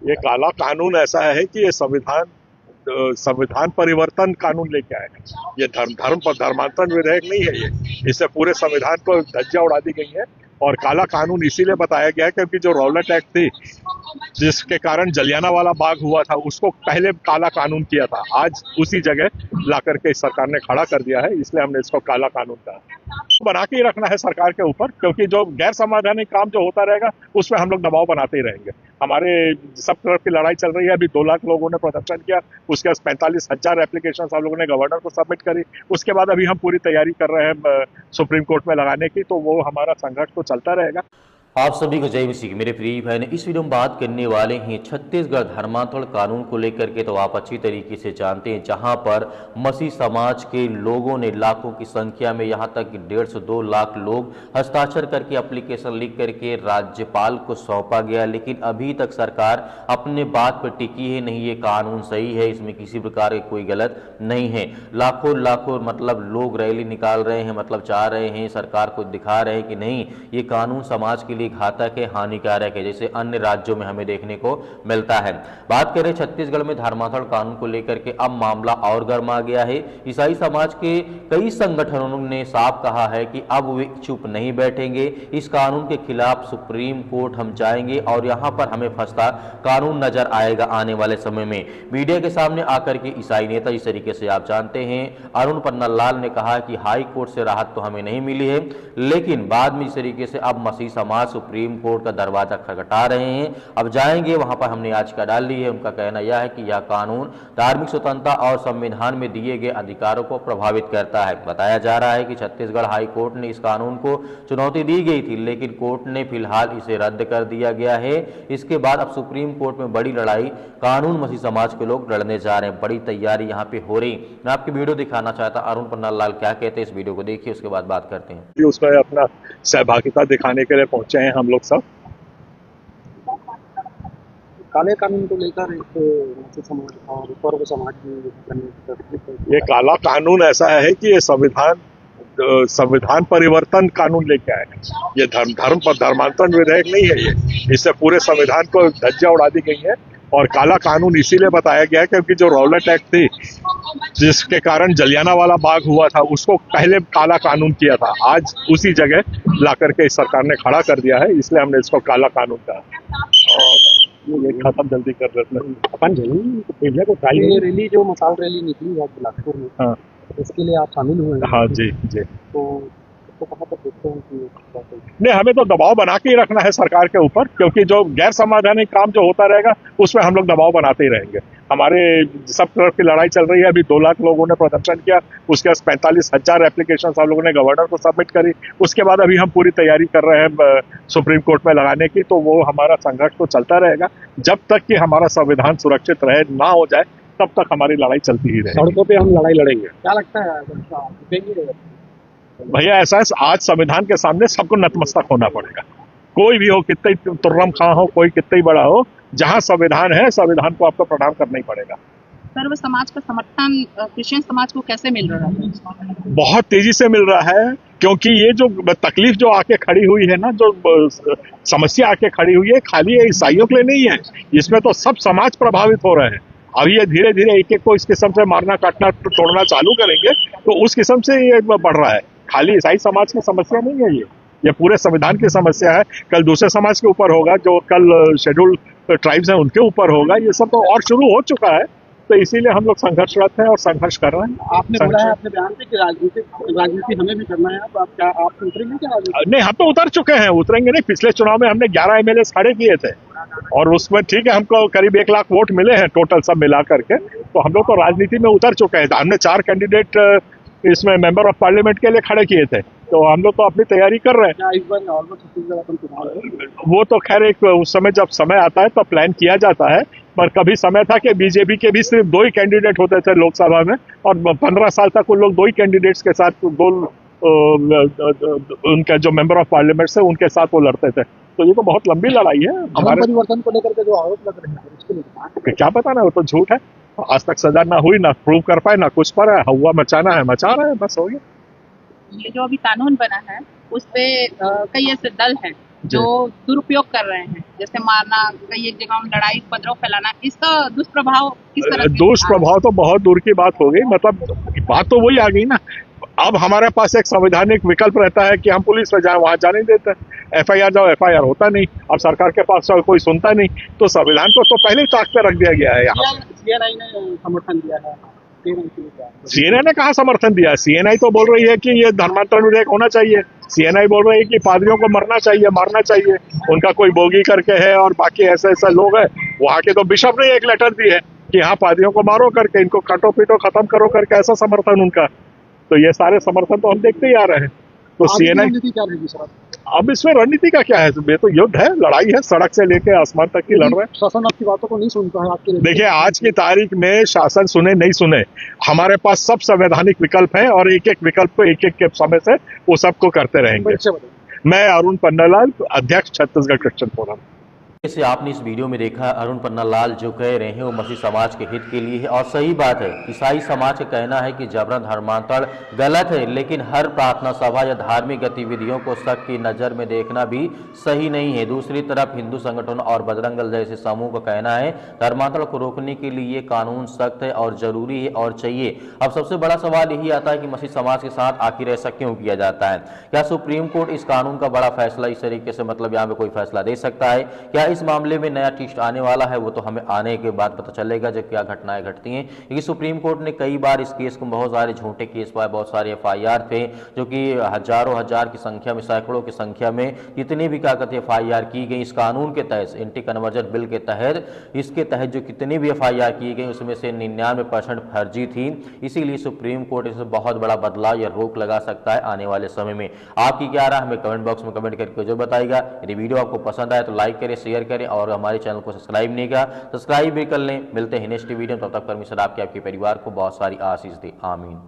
ये काला कानून ऐसा है कि ये संविधान परिवर्तन कानून लेके आए हैं। ये धर्म पर धर्मांतरण विधेयक नहीं है। ये इससे पूरे संविधान को धज्जियां उड़ा दी गई है। और काला कानून इसीलिए बताया गया है क्योंकि जो रौलट एक्ट थी जिसके कारण जलियांवाला बाग हुआ था, उसको पहले काला कानून किया था। आज उसी जगह ला करके इस सरकार ने खड़ा कर दिया है, इसलिए हमने इसको काला कानून कहा। बना के ही रखना है सरकार के ऊपर, क्योंकि जो गैर संवैधानिक काम जो होता रहेगा उस पर हम लोग दबाव बनाते ही रहेंगे। हमारे सब तरफ की लड़ाई चल रही है। अभी 2 लाख लोगों ने प्रदर्शन किया, उसके बाद 45,000 एप्लीकेशन हम लोगों ने गवर्नर को सबमिट करी। उसके बाद अभी हम पूरी तैयारी कर रहे हैं सुप्रीम कोर्ट में लगाने की, तो वो हमारा संघर्ष तो चलता रहेगा। आप सभी को जय मसीह। मेरे प्रिय भाई ने इस वीडियो में बात करने वाले हैं छत्तीसगढ़ धर्मांतरण कानून को लेकर के। तो आप अच्छी तरीके से जानते हैं, जहां पर मसीह समाज के लोगों ने लाखों की संख्या में, यहां तक कि 1.5 से 2 लाख लोग हस्ताक्षर करके एप्लीकेशन लिख करके राज्यपाल को सौंपा गया। लेकिन अभी तक सरकार अपने बात पर टिकी है नहीं। ये कानून सही है, इसमें किसी प्रकार की कोई गलत नहीं है। लाखों मतलब लोग रैली निकाल रहे हैं, मतलब चाह रहे हैं, सरकार को दिखा रहे हैं कि नहीं, ये कानून समाज के लिए घातक है, हानिकारक है, जैसे अन्य राज्यों में हमें देखने को मिलता है। बात करें छत्तीसगढ़ में धर्मांतरण कानून को लेकर के, अब मामला और गर्मा गया है। ईसाई समाज के कई संगठनों ने साफ कहा है कि अब वे चुप नहीं बैठेंगे, इस कानून के खिलाफ सुप्रीम कोर्ट हम जाएंगे और यहां पर हमें फंसता कानून नजर आएगा आने वाले समय में। मीडिया के सामने आकर के ईसाई नेता, जिस तरीके से आप जानते हैं, अरुण पन्नालाल ने कहा कि हाई कोर्ट से राहत तो हमें नहीं मिली है, लेकिन बाद में इस तरीके से अब मसीह समाज सुप्रीम कोर्ट का दरवाजा खटखटा रहे हैं, अब जाएंगे वहां पर। हमने याचिका डाल ली है। उनका कहना यह है कि यह कानून धार्मिक स्वतंत्रता और संविधान में दिए गए अधिकारों को प्रभावित करता है। बताया जा रहा है कि छत्तीसगढ़ हाई कोर्ट ने इस कानून को चुनौती दी गई थी, लेकिन कोर्ट ने फिलहाल इसे रद्द कर दिया गया है। इसके बाद अब सुप्रीम कोर्ट में बड़ी लड़ाई कानून मसीह समाज के लोग लड़ने जा रहे हैं। बड़ी तैयारी यहाँ पे हो रही। मैं आपकी वीडियो दिखाना चाहता हूं, अरुण पन्नालाल क्या कहते हैं, इस वीडियो को देखिए, उसके बाद बात करते हैं। उसमें अपना सहभागिता दिखाने के लिए पहुंचे हैं हम लोग सब। काले कानून को लेकर एक समाज और पूर्व समाज में ये काला कानून ऐसा है कि ये संविधान परिवर्तन कानून लेके आए हैं। ये धर्म पर धर्मांतरण विधेयक नहीं है। ये इससे पूरे संविधान को धज्जियां उड़ा दी गई है। और काला कानून इसीलिए बताया गया है क्योंकि जो रौलट एक्ट थी जिसके कारण जलियांवाला बाग हुआ था, उसको पहले काला कानून किया था। आज उसी जगह ला करके इस सरकार ने खड़ा कर दिया है, इसलिए हमने इसको काला कानून कहा। और ये खत्म जल्दी कर देते हैं अपन रैली, जो मसाल रैली निकली आज बिलासपुर में, हाँ, इसके लिए आप शामिल हुए? हाँ जी जी। तो कहाँ पर देखते हैं कि नहीं, हमें तो दबाव बना के ही रखना है सरकार के ऊपर, क्योंकि जो गैर संवैधानिक काम जो होता रहेगा उसमें हम लोग दबाव बनाते ही रहेंगे। हमारे सब तरफ की लड़ाई चल रही है। अभी 2 लाख लोगों ने प्रदर्शन किया, उसके बाद 45,000 एप्लीकेशन हम लोगों ने गवर्नर को सबमिट करी। उसके बाद अभी हम पूरी तैयारी कर रहे हैं सुप्रीम कोर्ट में लगाने की, तो वो हमारा संघर्ष तो चलता रहेगा। जब तक कि हमारा संविधान सुरक्षित रहे ना हो जाए, तब तक हमारी लड़ाई चलती ही रहेगी। सड़कों पे हम लड़ाई लड़ेंगे। क्या लगता है भैया, ऐसा है, आज संविधान के सामने सबको नतमस्तक होना पड़ेगा। कोई भी हो, कितना ही तुर्रम खां हो, कोई कितना ही बड़ा हो, जहां संविधान है, संविधान को आपको प्रणाम करना ही पड़ेगा। सर्व समाज का समर्थन क्रिश्चियन समाज को कैसे मिल रहा है? बहुत तेजी से मिल रहा है, क्योंकि ये जो तकलीफ जो आके खड़ी हुई है ना, जो समस्या आके खड़ी हुई है, खाली ये ईसाइयों के लिए नहीं है, इसमें तो सब समाज प्रभावित हो रहे हैं। अब ये धीरे धीरे एक एक को इस किस्म से मारना, काटना, तोड़ना चालू करेंगे, तो उस किस्म से ये बढ़ रहा है। खाली ईसाई समाज की समस्या नहीं है, ये पूरे संविधान की समस्या है। कल दूसरे समाज के ऊपर होगा, जो कल शेड्यूल्ड ट्राइब्स हैं उनके ऊपर होगा। ये सब तो और शुरू हो चुका है, तो इसीलिए हम लोग संघर्षरत हैं और संघर्ष कर रहे हैं। आपने बोला है अपने बयान में कि राजनीति हमें भी करना है, तो आप उतरेंगे क्या? नहीं, हम तो उतर चुके हैं, उतरेंगे नहीं। पिछले चुनाव में हमने 11 MLA खड़े किए थे, और उसमें ठीक है, हमको करीब 1 लाख वोट मिले हैं टोटल सब मिला करके। तो हम लोग तो राजनीति में उतर चुके हैं। हमने 4 कैंडिडेट इसमें मेंबर ऑफ पार्लियामेंट के लिए खड़े किए थे, तो हम लोग तो अपनी तैयारी कर रहे हैं। इस बार ऑलमोस्ट वो तो खैर एक उस समय जब समय आता है तो प्लान किया जाता है, पर कभी समय था कि बीजेपी के भी सिर्फ 2 ही कैंडिडेट होते थे लोकसभा में, और 15 साल तक उन लोग 2 ही कैंडिडेट्स के साथ, उनके जो मेंबर ऑफ पार्लियामेंट है उनके साथ वो लड़ते थे। तो ये तो बहुत लंबी लड़ाई है। हमारे परिवर्तन को लेकर के जो आरोप लग रहे हैं, उसके लिए क्या पता ना, वो तो झूठ है। आज तक सजा ना हुई, ना प्रूव कर पाए, ना कुछ पर है। हुआ मचाना है, मचा रहे हैं, बस हो गया। ये जो अभी कानून बना है उस पे कई ऐसे दल हैं जो दुरुपयोग कर रहे हैं, जैसे मारना, कई एक जगह लड़ाई उपद्रव फैलाना, इसका दुष्प्रभाव किस तरह से? दुष्प्रभाव तो बहुत दूर की बात हो गई, मतलब बात तो वही आ गई ना। अब हमारे पास एक संवैधानिक विकल्प रहता है कि हम पुलिस में जाए, वहां जाने देते हैं। एफआईआर जाओ, एफआईआर होता नहीं। अब सरकार के पास कोई सुनता नहीं, तो संविधान को तो पहले ही ताक पे रख दिया गया है। यहाँ सीएनआई ने समर्थन दिया है, सीएनआई ने कहा समर्थन दिया? सीएनआई तो बोल रही है कि ये धर्मांतरण विधेयक होना चाहिए। सीएनआई बोल रही है कि पादरियों को मरना चाहिए, मारना चाहिए। उनका कोई बोगी करके है और बाकी ऐसे ऐसे लोग हैं। वहां के तो बिशप ने एक लेटर दी है कि हाँ, पादरियों को मारो करके, इनको काटो पीटो, खत्म करो करके, ऐसा समर्थन उनका। तो ये सारे समर्थन तो हम देखते ही आ रहे हैं। तो सीएनआई रणनीति क्या रहेगी सर? अब इसमें रणनीति का क्या है? ये तो युद्ध है, लड़ाई है, सड़क से लेके आसमान तक की लड़ रहे हैं। शासन आपकी बातों को नहीं सुनता है आपके? देखिए, आज की तारीख में शासन सुने नहीं सुने, हमारे पास सब संवैधानिक विकल्प हैं और एक एक विकल्प को एक एक के समय से वो सबको करते रहेंगे। मैं अरुण पन्नालाल, अध्यक्ष छत्तीसगढ़ क्रिश्चियन फोरम। जैसे आपने इस वीडियो में देखा, अरुण पन्नालाल जो कह रहे हैं वो मसीह समाज के हित के लिए है और सही बात है। ईसाई समाज का कहना है कि जबरन धर्मांतरण गलत है, लेकिन हर प्रार्थना सभा या धार्मिक गतिविधियों को शक की नज़र में देखना भी सही नहीं है। दूसरी तरफ हिंदू संगठन और बजरंग दल जैसे समूह का कहना है धर्मांतरण को रोकने के लिए ये कानून सख्त है और जरूरी है और चाहिए। अब सबसे बड़ा सवाल यही आता है कि मसीह समाज के साथ आखिर ऐसा क्यों किया जाता है? क्या सुप्रीम कोर्ट इस कानून का बड़ा फैसला इस तरीके से, मतलब यहाँ पे कोई फैसला दे सकता है? क्या इस मामले में नया ट्विस्ट आने वाला है? वो तो हमें आने के बाद पता चलेगा जब क्या घटनाएं घटती हैं, क्योंकि सुप्रीम कोर्ट ने कई बार इस केस को, बहुत सारे झूठे केस पाए, बहुत सारे एफआईआर थे जो कि हजारों हजार की संख्या में, सैकड़ों की संख्या में जितने भी क्या कहते हैं एफआईआर की गई इस कानून के तहत, एंटी कन्वर्जन बिल के तहत, इसके तहत जो कितनी भी एफआईआर की गई उसमें से 99% फर्जी थी। इसीलिए सुप्रीम कोर्ट इसे बहुत बड़ा बदलाव या रोक लगा सकता है आने वाले समय में। आपकी क्या राय, हमें कमेंट बॉक्स में कमेंट करके जो बताइएगा। यदि वीडियो आपको पसंद आए तो लाइक करें, शेयर करें और हमारे चैनल को सब्सक्राइब नहीं किया सब्सक्राइब भी कर लें। मिलते हैं नेक्स्ट वीडियो, तब तक परमेश्वर आपके परिवार को बहुत सारी आशीष दे। आमीन।